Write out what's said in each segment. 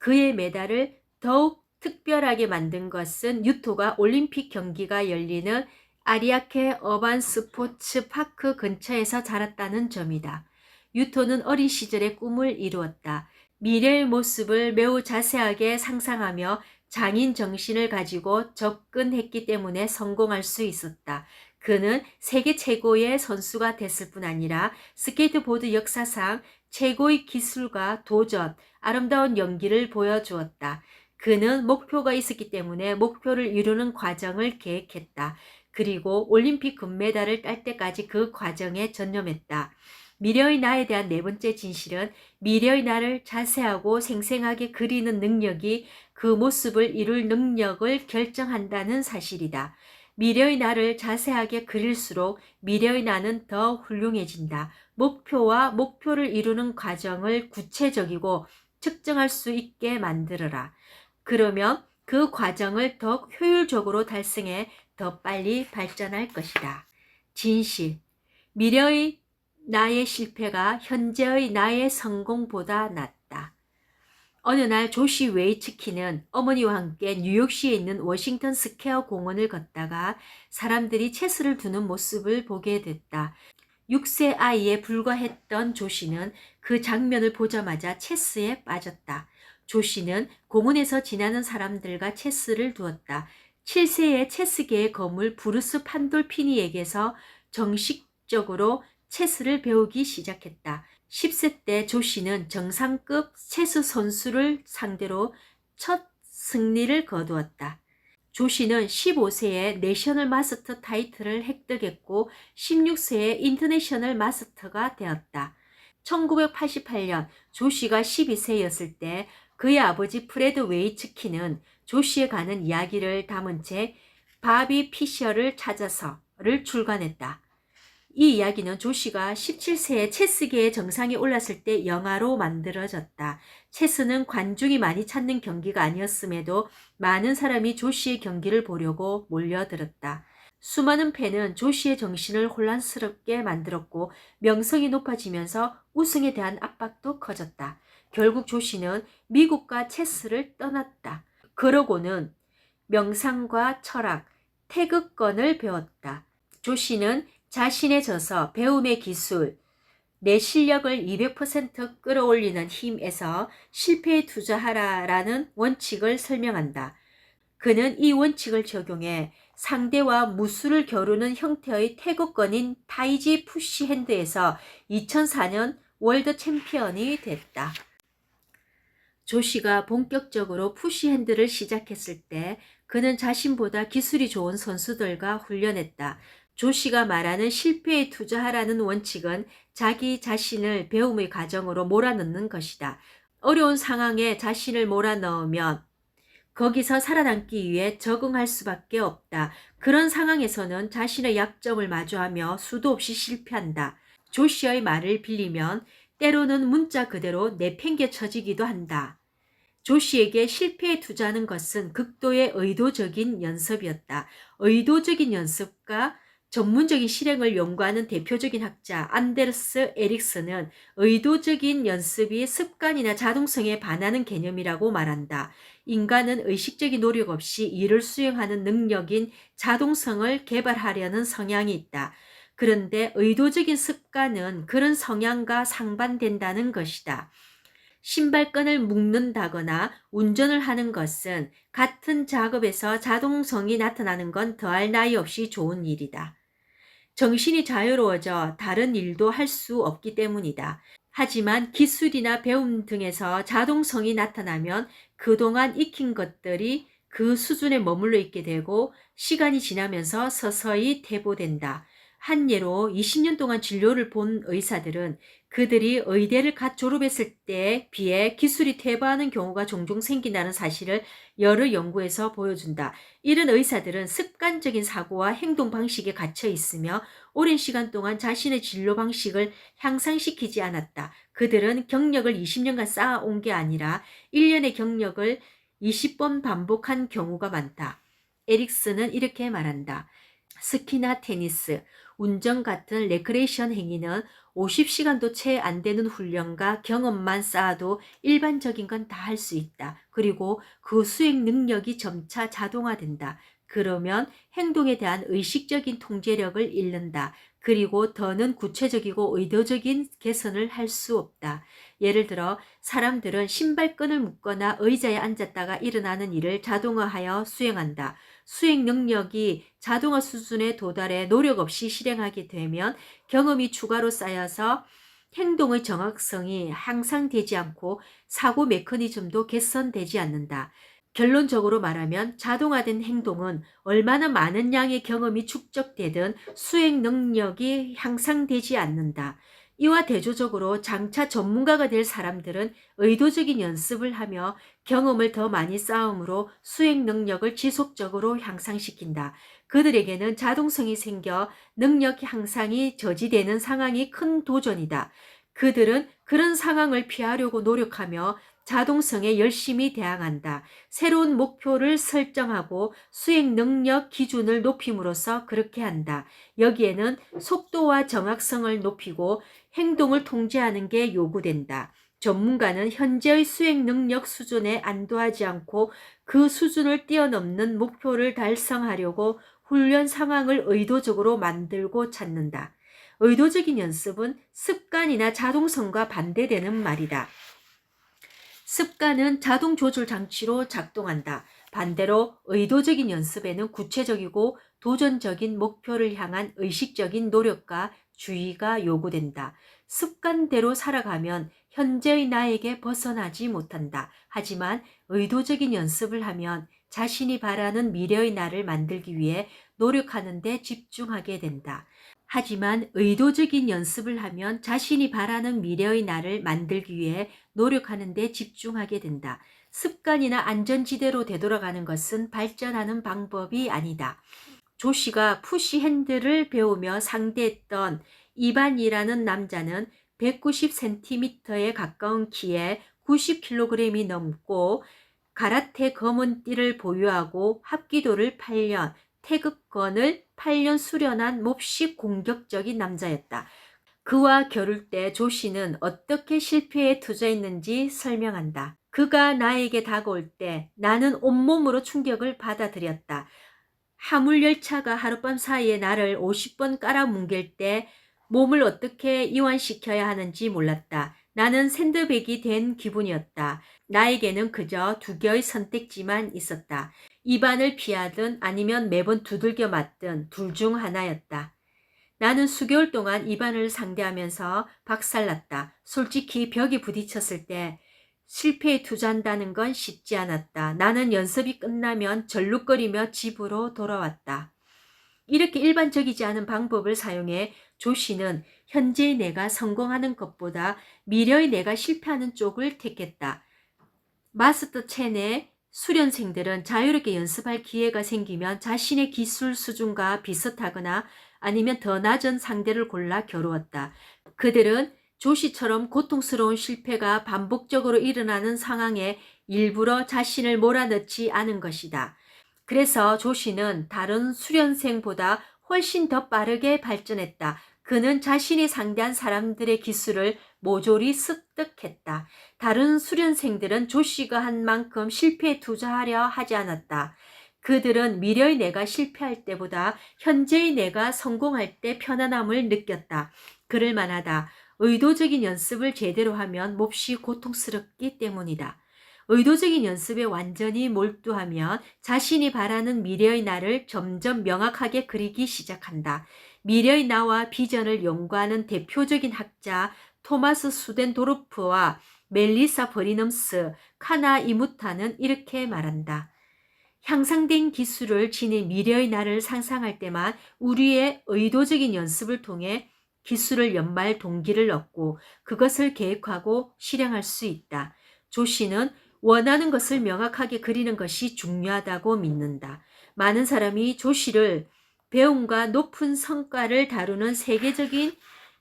그의 메달을 더욱 특별하게 만든 것은 유토가 올림픽 경기가 열리는 아리아케 어반 스포츠 파크 근처에서 자랐다는 점이다. 유토는 어린 시절에 꿈을 이루었다. 미래의 모습을 매우 자세하게 상상하며 장인 정신을 가지고 접근했기 때문에 성공할 수 있었다. 그는 세계 최고의 선수가 됐을 뿐 아니라 스케이트보드 역사상 최고의 기술과 도전, 아름다운 연기를 보여주었다. 그는 목표가 있었기 때문에 목표를 이루는 과정을 계획했다. 그리고 올림픽 금메달을 딸 때까지 그 과정에 전념했다. 미래의 나에 대한 네 번째 진실은 미래의 나를 자세하고 생생하게 그리는 능력이 그 모습을 이룰 능력을 결정한다는 사실이다. 미래의 나를 자세하게 그릴수록 미래의 나는 더 훌륭해진다. 목표와 목표를 이루는 과정을 구체적이고 측정할 수 있게 만들어라. 그러면 그 과정을 더 효율적으로 달성해 더 빨리 발전할 것이다. 진실. 미래의 나의 실패가 현재의 나의 성공보다 낫다. 어느 날 조시 웨이츠키는 어머니와 함께 뉴욕시에 있는 워싱턴 스퀘어 공원을 걷다가 사람들이 체스를 두는 모습을 보게 됐다. 6세 아이에 불과했던 조시는 그 장면을 보자마자 체스에 빠졌다. 조시는 공원에서 지나는 사람들과 체스를 두었다. 7세의 체스계의 거물 브루스 판돌피니에게서 정식적으로 체스를 배우기 시작했다. 10세 때 조시는 정상급 체스 선수를 상대로 첫 승리를 거두었다. 조시는 15세에 내셔널 마스터 타이틀을 획득했고 16세에 인터내셔널 마스터가 되었다. 1988년 조시가 12세였을 때 그의 아버지 프레드 웨이츠키는 조시에 관한 이야기를 담은 책 바비 피셔를 찾아서를 출간했다. 이 이야기는 조시가 17세에 체스계의 정상에 올랐을 때 영화로 만들어졌다. 체스는 관중이 많이 찾는 경기가 아니었음에도 많은 사람이 조시의 경기를 보려고 몰려들었다. 수많은 팬은 조시의 정신을 혼란스럽게 만들었고 명성이 높아지면서 우승에 대한 압박도 커졌다. 결국 조시는 미국과 체스를 떠났다. 그러고는 명상과 철학, 태극권을 배웠다. 조시는 자신의 저서 배움의 기술, 내 실력을 200% 끌어올리는 힘에서 실패에 투자하라라는 원칙을 설명한다. 그는 이 원칙을 적용해 상대와 무술을 겨루는 형태의 태극권인 타이지 푸시 핸드에서 2004년 월드 챔피언이 됐다. 조시가 본격적으로 푸시핸드를 시작했을 때 그는 자신보다 기술이 좋은 선수들과 훈련했다. 조시가 말하는 실패에 투자하라는 원칙은 자기 자신을 배움의 과정으로 몰아넣는 것이다. 어려운 상황에 자신을 몰아넣으면 거기서 살아남기 위해 적응할 수밖에 없다. 그런 상황에서는 자신의 약점을 마주하며 수도 없이 실패한다. 조시의 말을 빌리면 때로는 문자 그대로 내팽개쳐지기도 한다. 조시에게 실패에 투자하는 것은 극도의 의도적인 연습이었다. 의도적인 연습과 전문적인 실행을 연구하는 대표적인 학자 안데르스 에릭슨은 의도적인 연습이 습관이나 자동성에 반하는 개념이라고 말한다. 인간은 의식적인 노력 없이 일을 수행하는 능력인 자동성을 개발하려는 성향이 있다. 그런데 의도적인 습관은 그런 성향과 상반된다는 것이다. 신발끈을 묶는다거나 운전을 하는 것은 같은 작업에서 자동성이 나타나는 건 더할 나위 없이 좋은 일이다. 정신이 자유로워져 다른 일도 할 수 없기 때문이다. 하지만 기술이나 배움 등에서 자동성이 나타나면 그동안 익힌 것들이 그 수준에 머물러 있게 되고 시간이 지나면서 서서히 퇴보된다. 한 예로 20년 동안 진료를 본 의사들은 그들이 의대를 갓 졸업했을 때에 비해 기술이 퇴보하는 경우가 종종 생긴다는 사실을 여러 연구에서 보여준다. 이런 의사들은 습관적인 사고와 행동 방식에 갇혀 있으며 오랜 시간 동안 자신의 진료 방식을 향상시키지 않았다. 그들은 경력을 20년간 쌓아온 게 아니라 1년의 경력을 20번 반복한 경우가 많다. 에릭슨은 이렇게 말한다. 스키나 테니스, 운전 같은 레크레이션 행위는 50시간도 채 안 되는 훈련과 경험만 쌓아도 일반적인 건 다 할 수 있다. 그리고 그 수행 능력이 점차 자동화된다. 그러면 행동에 대한 의식적인 통제력을 잃는다. 그리고 더는 구체적이고 의도적인 개선을 할 수 없다. 예를 들어 사람들은 신발끈을 묶거나 의자에 앉았다가 일어나는 일을 자동화하여 수행한다. 수행 능력이 자동화 수준에 도달해 노력 없이 실행하게 되면 경험이 추가로 쌓여서 행동의 정확성이 향상되지 않고 사고 메커니즘도 개선되지 않는다. 결론적으로 말하면 자동화된 행동은 얼마나 많은 양의 경험이 축적되든 수행 능력이 향상되지 않는다. 이와 대조적으로 장차 전문가가 될 사람들은 의도적인 연습을 하며 경험을 더 많이 쌓음으로 수행 능력을 지속적으로 향상시킨다. 그들에게는 자동성이 생겨 능력 향상이 저지되는 상황이 큰 도전이다. 그들은 그런 상황을 피하려고 노력하며 자동성에 열심히 대항한다. 새로운 목표를 설정하고 수행 능력 기준을 높임으로써 그렇게 한다. 여기에는 속도와 정확성을 높이고 행동을 통제하는 게 요구된다. 전문가는 현재의 수행 능력 수준에 안도하지 않고 그 수준을 뛰어넘는 목표를 달성하려고 훈련 상황을 의도적으로 만들고 찾는다. 의도적인 연습은 습관이나 자동성과 반대되는 말이다. 습관은 자동 조절 장치로 작동한다. 반대로 의도적인 연습에는 구체적이고 도전적인 목표를 향한 의식적인 노력과 주의가 요구된다. 습관대로 살아가면 현재의 나에게 벗어나지 못한다. 하지만 의도적인 연습을 하면 자신이 바라는 미래의 나를 만들기 위해 노력하는 데 집중하게 된다. 하지만 의도적인 연습을 하면 자신이 바라는 미래의 나를 만들기 위해 노력하는 데 집중하게 된다. 습관이나 안전지대로 되돌아가는 것은 발전하는 방법이 아니다. 조 씨가 푸시 핸들을 배우며 상대했던 이반이라는 남자는 190cm에 가까운 키에 90kg이 넘고 가라테 검은 띠를 보유하고 합기도를 8년, 태극권을 8년 수련한 몹시 공격적인 남자였다. 그와 겨룰 때 조 씨는 어떻게 실패에 투자했는지 설명한다. 그가 나에게 다가올 때 나는 온몸으로 충격을 받아들였다. 화물열차가 하룻밤 사이에 나를 50번 깔아뭉갤 때 몸을 어떻게 이완시켜야 하는지 몰랐다. 나는 샌드백이 된 기분이었다. 나에게는 그저 두 개의 선택지만 있었다. 입안을 피하든 아니면 매번 두들겨 맞든 둘 중 하나였다. 나는 수개월 동안 입안을 상대하면서 박살났다. 솔직히 벽에 부딪혔을 때 실패에 투자한다는 건 쉽지 않았다. 나는 연습이 끝나면 절룩거리며 집으로 돌아왔다. 이렇게 일반적이지 않은 방법을 사용해 조 씨는 현재의 내가 성공하는 것보다 미래의 내가 실패하는 쪽을 택했다. 마스터 첸의 수련생들은 자유롭게 연습할 기회가 생기면 자신의 기술 수준과 비슷하거나 아니면 더 낮은 상대를 골라 겨루었다. 그들은 조씨처럼 고통스러운 실패가 반복적으로 일어나는 상황에 일부러 자신을 몰아넣지 않은 것이다. 그래서 조씨는 다른 수련생보다 훨씬 더 빠르게 발전했다. 그는 자신이 상대한 사람들의 기술을 모조리 습득했다. 다른 수련생들은 조씨가 한 만큼 실패에 투자하려 하지 않았다. 그들은 미래의 내가 실패할 때보다 현재의 내가 성공할 때 편안함을 느꼈다. 그럴 만하다. 의도적인 연습을 제대로 하면 몹시 고통스럽기 때문이다. 의도적인 연습에 완전히 몰두하면 자신이 바라는 미래의 나를 점점 명확하게 그리기 시작한다. 미래의 나와 비전을 연구하는 대표적인 학자 토마스 수덴도르프와 멜리사 버리넘스, 카나 이무타는 이렇게 말한다. 향상된 기술을 지닌 미래의 나를 상상할 때만 우리의 의도적인 연습을 통해 기술을 연마할 동기를 얻고 그것을 계획하고 실행할 수 있다. 조 씨는 원하는 것을 명확하게 그리는 것이 중요하다고 믿는다. 많은 사람이 조 씨를 배움과 높은 성과를 다루는 세계적인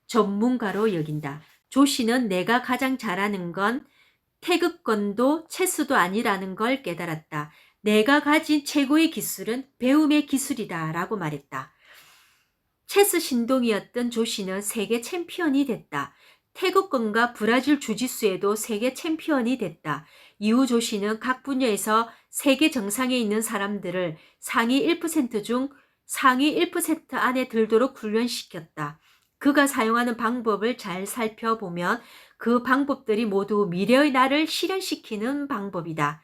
전문가로 여긴다. 조 씨는 내가 가장 잘하는 건 태극권도 체수도 아니라는 걸 깨달았다. 내가 가진 최고의 기술은 배움의 기술이다 라고 말했다. 체스 신동이었던 조 씨는 세계 챔피언이 됐다. 태극권과 브라질 주짓수에도 세계 챔피언이 됐다. 이후 조 씨는 각 분야에서 세계 정상에 있는 사람들을 상위 1%중 상위 1% 안에 들도록 훈련시켰다. 그가 사용하는 방법을 잘 살펴보면 그 방법들이 모두 미래의 나를 실현시키는 방법이다.